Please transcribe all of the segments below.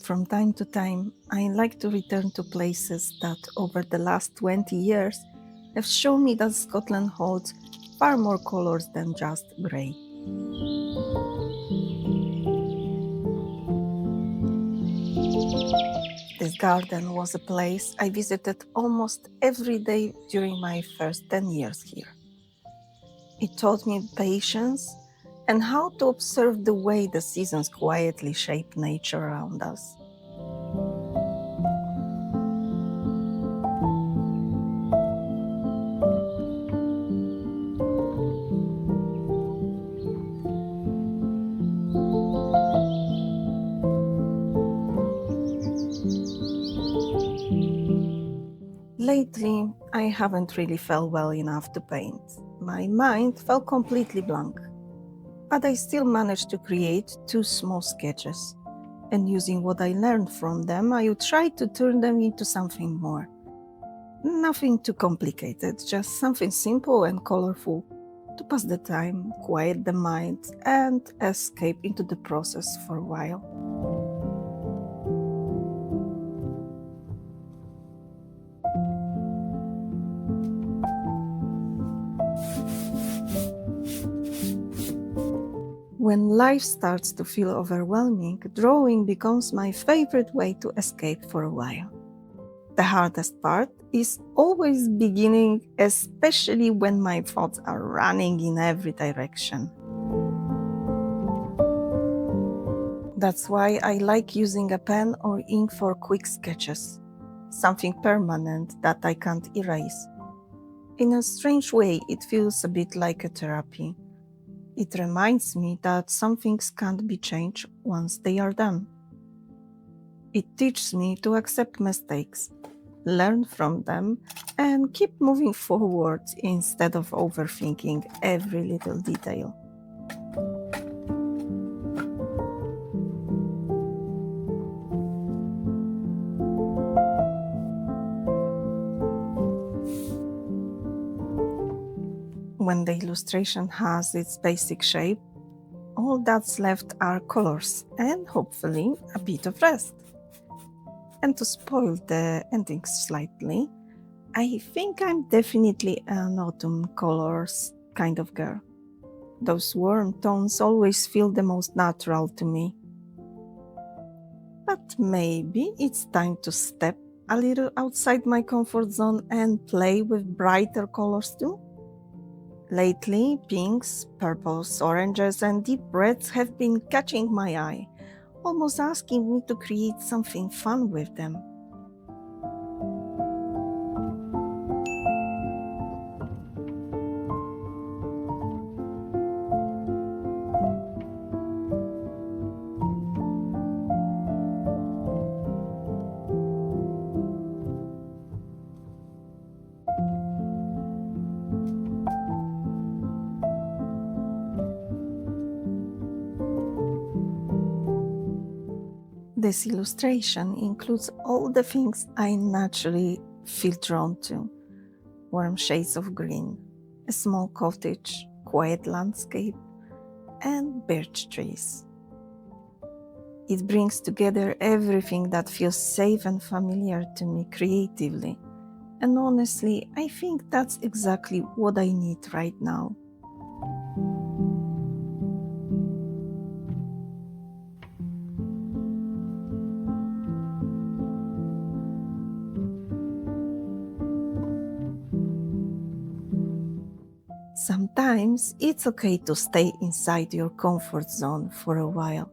From time to time, I like to return to places that over the last 20 years have shown me that Scotland holds far more colours than just grey. This garden was a place I visited almost every day during my first 10 years here. It taught me patience and how to observe the way the seasons quietly shape nature around us. Lately, I haven't really felt well enough to paint. My mind felt completely blank, but I still managed to create 2 small sketches. And using what I learned from them, I would try to turn them into something more. Nothing too complicated, just something simple and colorful to pass the time, quiet the mind, and escape into the process for a while. When life starts to feel overwhelming, drawing becomes my favorite way to escape for a while. The hardest part is always beginning, especially when my thoughts are running in every direction. That's why I like using a pen or ink for quick sketches, something permanent that I can't erase. In a strange way, it feels a bit like a therapy. It reminds me that some things can't be changed once they are done. It teaches me to accept mistakes, learn from them, and keep moving forward instead of overthinking every little detail. When the illustration has its basic shape, all that's left are colors and hopefully a bit of rest. And to spoil the ending slightly, I think I'm definitely an autumn colors kind of girl. Those warm tones always feel the most natural to me. But maybe it's time to step a little outside my comfort zone and play with brighter colors too. Lately, pinks, purples, oranges, and deep reds have been catching my eye, almost asking me to create something fun with them. This illustration includes all the things I naturally feel drawn to: warm shades of green, a small cottage, quiet landscape, and birch trees. It brings together everything that feels safe and familiar to me creatively, and honestly, I think that's exactly what I need right now. Sometimes it's okay to stay inside your comfort zone for a while,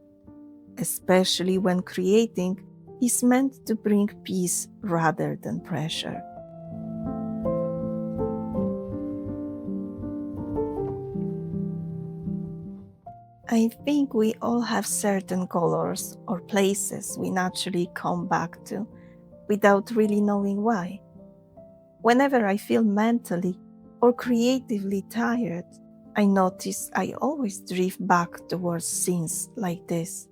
especially when creating is meant to bring peace rather than pressure. I think we all have certain colors or places we naturally come back to without really knowing why. Whenever I feel mentally or creatively tired, I notice I always drift back towards scenes like this.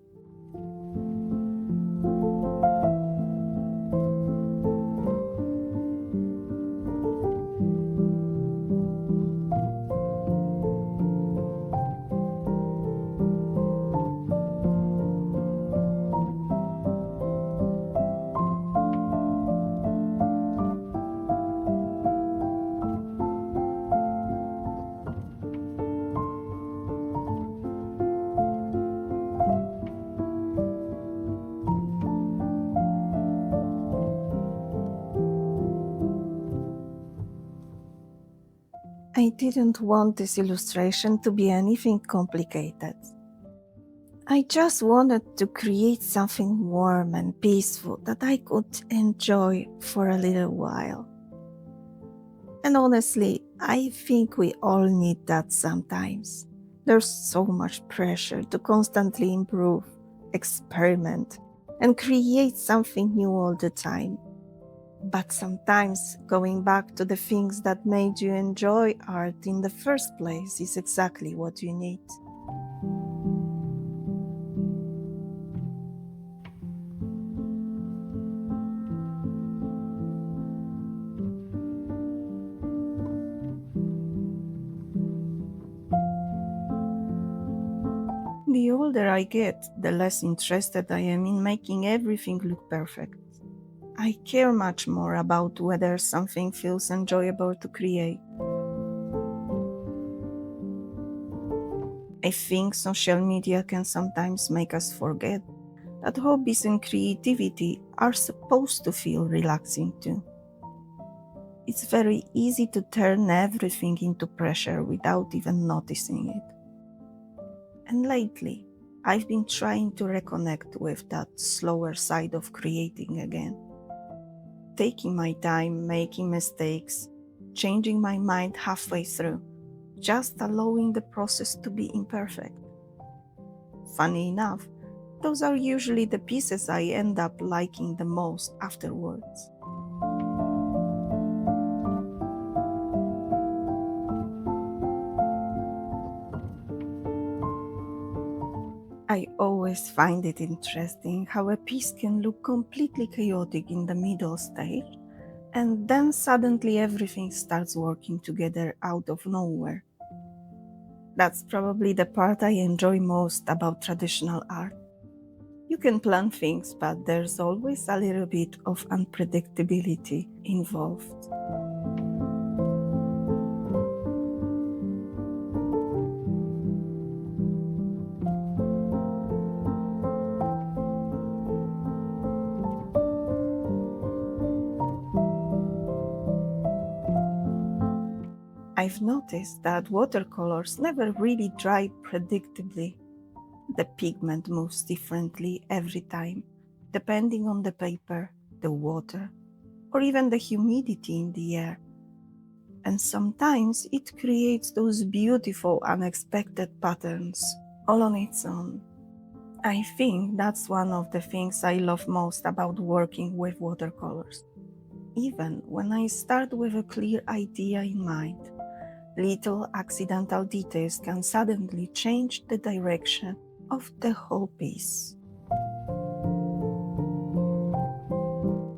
I didn't want this illustration to be anything complicated. I just wanted to create something warm and peaceful that I could enjoy for a little while. And honestly, I think we all need that sometimes. There's so much pressure to constantly improve, experiment, and create something new all the time. But sometimes going back to the things that made you enjoy art in the first place is exactly what you need. The older I get, the less interested I am in making everything look perfect. I care much more about whether something feels enjoyable to create. I think social media can sometimes make us forget that hobbies and creativity are supposed to feel relaxing too. It's very easy to turn everything into pressure without even noticing it. And lately, I've been trying to reconnect with that slower side of creating again. Taking my time, making mistakes, changing my mind halfway through, just allowing the process to be imperfect. Funny enough, those are usually the pieces I end up liking the most afterwards. I always find it interesting how a piece can look completely chaotic in the middle stage, and then suddenly everything starts working together out of nowhere. That's probably the part I enjoy most about traditional art. You can plan things, but there's always a little bit of unpredictability involved. I've noticed that watercolors never really dry predictably. The pigment moves differently every time, depending on the paper, the water, or even the humidity in the air. And sometimes it creates those beautiful unexpected patterns all on its own. I think that's one of the things I love most about working with watercolors. Even when I start with a clear idea in mind, little accidental details can suddenly change the direction of the whole piece.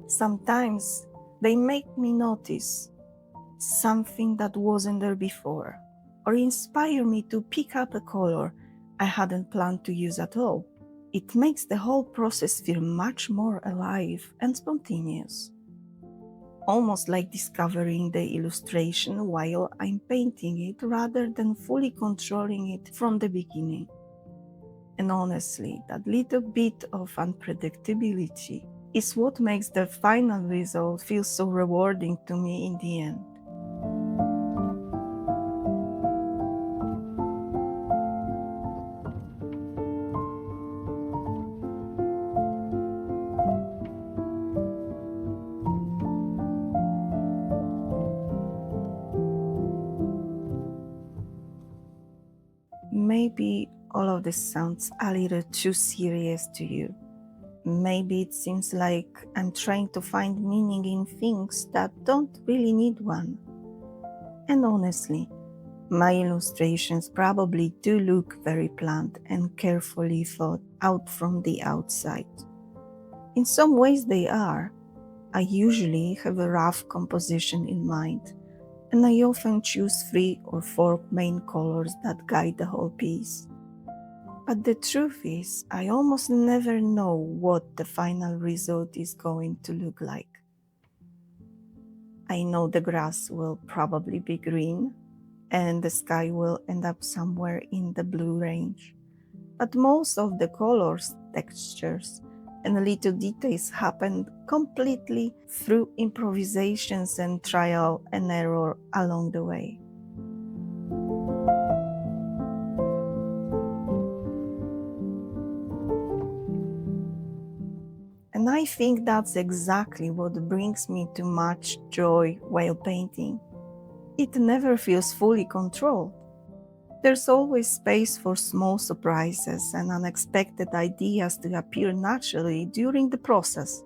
Sometimes they make me notice something that wasn't there before, or inspire me to pick up a color I hadn't planned to use at all. It makes the whole process feel much more alive and spontaneous, almost like discovering the illustration while I'm painting it rather than fully controlling it from the beginning. And honestly, that little bit of unpredictability is what makes the final result feel so rewarding to me in the end. Maybe all of this sounds a little too serious to you. Maybe it seems like I'm trying to find meaning in things that don't really need one. And honestly, my illustrations probably do look very planned and carefully thought out from the outside. In some ways they are. I usually have a rough composition in mind, and I often choose 3 or 4 main colors that guide the whole piece. But the truth is, I almost never know what the final result is going to look like. I know the grass will probably be green, and the sky will end up somewhere in the blue range. But most of the colors, textures, and little details happen completely through improvisations and trial and error along the way. I think that's exactly what brings me too much joy while painting. It never feels fully controlled. There's always space for small surprises and unexpected ideas to appear naturally during the process.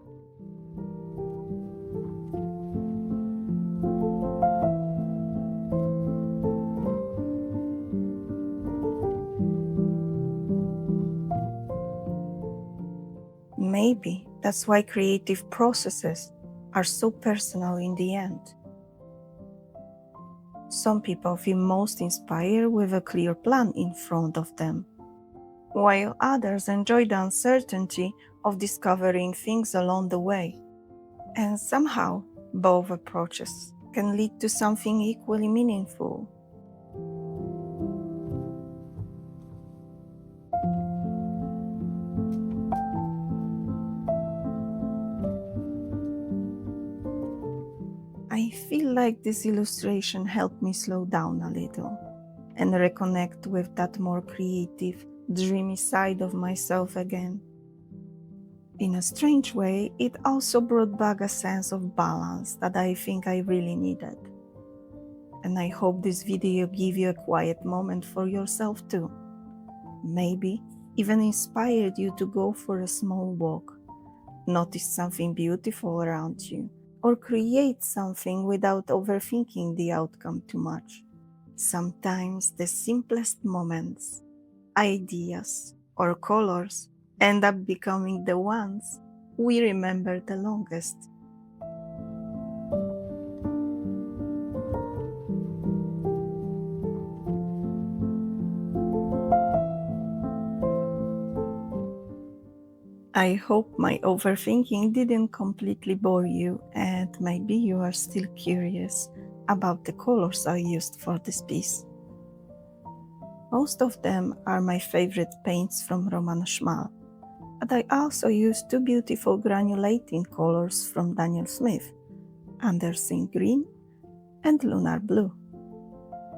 Maybe that's why creative processes are so personal in the end. Some people feel most inspired with a clear plan in front of them, while others enjoy the uncertainty of discovering things along the way. And somehow, both approaches can lead to something equally meaningful. I feel like this illustration helped me slow down a little and reconnect with that more creative, dreamy side of myself again. In a strange way, it also brought back a sense of balance that I think I really needed. And I hope this video gave you a quiet moment for yourself too. Maybe even inspired you to go for a small walk, notice something beautiful around you, or create something without overthinking the outcome too much. Sometimes the simplest moments, ideas, or colors end up becoming the ones we remember the longest. I hope my overthinking didn't completely bore you, and maybe you are still curious about the colors I used for this piece. Most of them are my favorite paints from Szmal, but I also used two beautiful granulating colors from Daniel Smith, Anderson Green and Lunar Blue.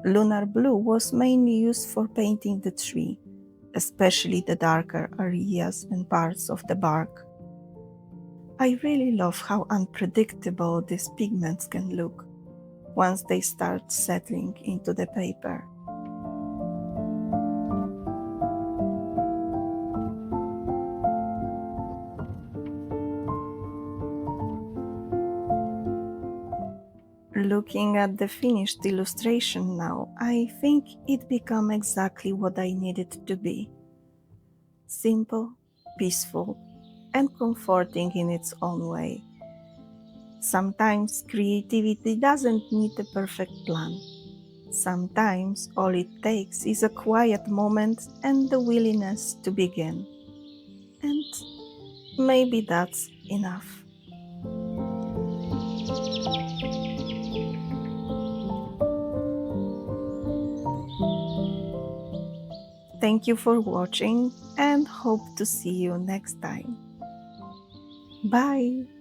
Lunar Blue was mainly used for painting the tree, especially the darker areas and parts of the bark. I really love how unpredictable these pigments can look once they start settling into the paper. Looking at the finished illustration now, I think it became exactly what I needed to be. Simple, peaceful, and comforting in its own way. Sometimes creativity doesn't need a perfect plan. Sometimes all it takes is a quiet moment and the willingness to begin. And maybe that's enough. Thank you for watching and hope to see you next time. Bye!